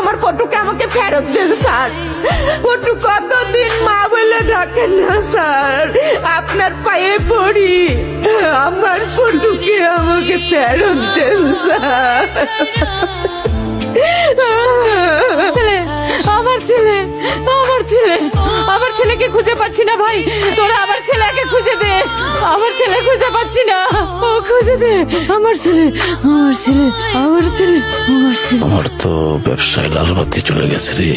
আমার পটুকে আমাকে ফেরত দেন স্যার। পটু কতদিন মা বলে ডাকেন না স্যার, আপনার পায়ে পড়ি, আমার পটুকে আমাকে ফেরত দেন স্যার। আমার ছেলে, আমার ছেলে, আমার ছেলেকে খুঁজে পাচ্ছি না ভাই, তোরা আমার ছেলেকে খুঁজে দে, আমার ছেলে খুঁজে পাচ্ছি না, ও খুঁজে দে আমার ছেলে, আমার ছেলে, আমার ছেলে, আমার ছেলে। আমার তো ব্যবসায় লালবাতি চলে গেছে রে।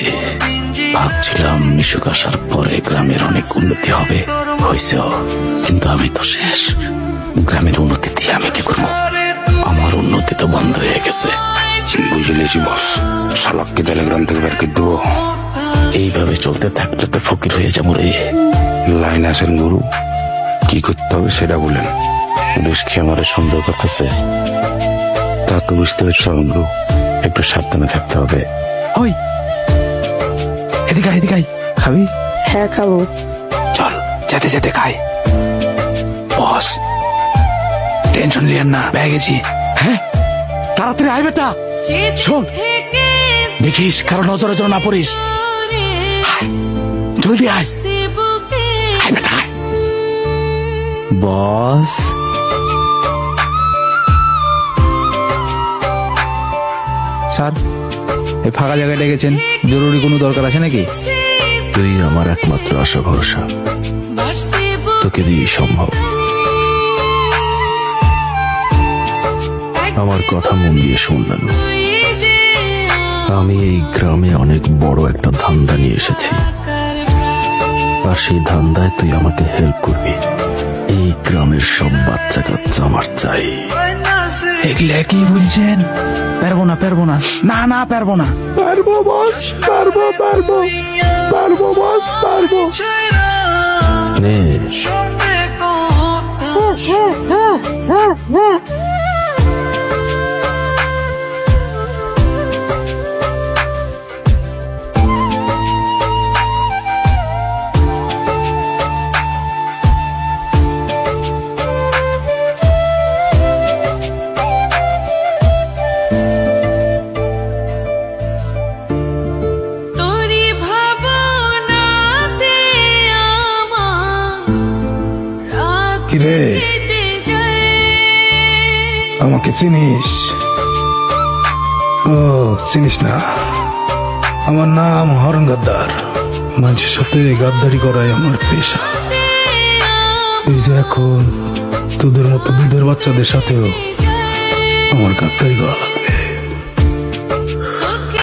ভাবছিলাম মিশুক আসার পরে গ্রামের অনেক উন্নতি হবে, হয়েছেও, কিন্তু আমি তো শেষ। গ্রামের উন্নতি দিয়ে আমি কি করবো? আমার উন্নতি তো বন্ধ হয়ে গেছে। বুঝলেছি বস, শালাককে তাহলে গ্রাম থেকে বের করে দেবো। এইভাবে চলতে থাকলে তো ফকির হয়ে যাবো রে। লাইন আসেন গুরু, কি করতে হবে সেটা বলেন। পুলিশ কি আমার সন্দেহ করতেছে? তা তো বুঝতে পারছি গুরু, একটু সাবধানে থাকতে হবে। ওই এদিকে আয়, এদিকে আয়। খাবি? হ্যাঁ খাবো। চল যেতে যেতে খাই। বস টেনশন লিয়েন না, পেয়ে গেছি। হ্যাঁ তাড়াতাড়ি আয় বেটা। শোন, দেখিস কারো নজরে যেন না পড়িস। জলদি আয়, আয় বেটা আয়। বস স্যার, এই ফাঁকা জায়গায় ডেকেছেন, জরুরি কোনো দরকার আছে নাকি? তুই আমার একমাত্র আশা ভরসা, তোকে দিয়ে সম্ভব। আমার কথা মন দিয়ে শোন লালু, আমি এই গ্রামে অনেক বড় একটা ধান্দা নিয়ে এসেছি, আর সেই ধান্দায় তুই আমাকে হেল্প করবি। এই গ্রামের সব বাচ্চা কাচ্চা আমার চাই। এগুলো কি বলছেন? পারবো না, পারবো না, না না পারবো না। পারবো বস, পারবো পারবো পারবো বস, পারবো। নে কিরে, আমাকে চিনিস? ও চিনিস না, আমার নাম হরণ গাদ্দার। মানুষের সাথে গাদ্দারি করাই আমার পেশা। এই যে এখন তোদের মতো দুধের বাচ্চাদের সাথেও আমার গাদ্দারি করা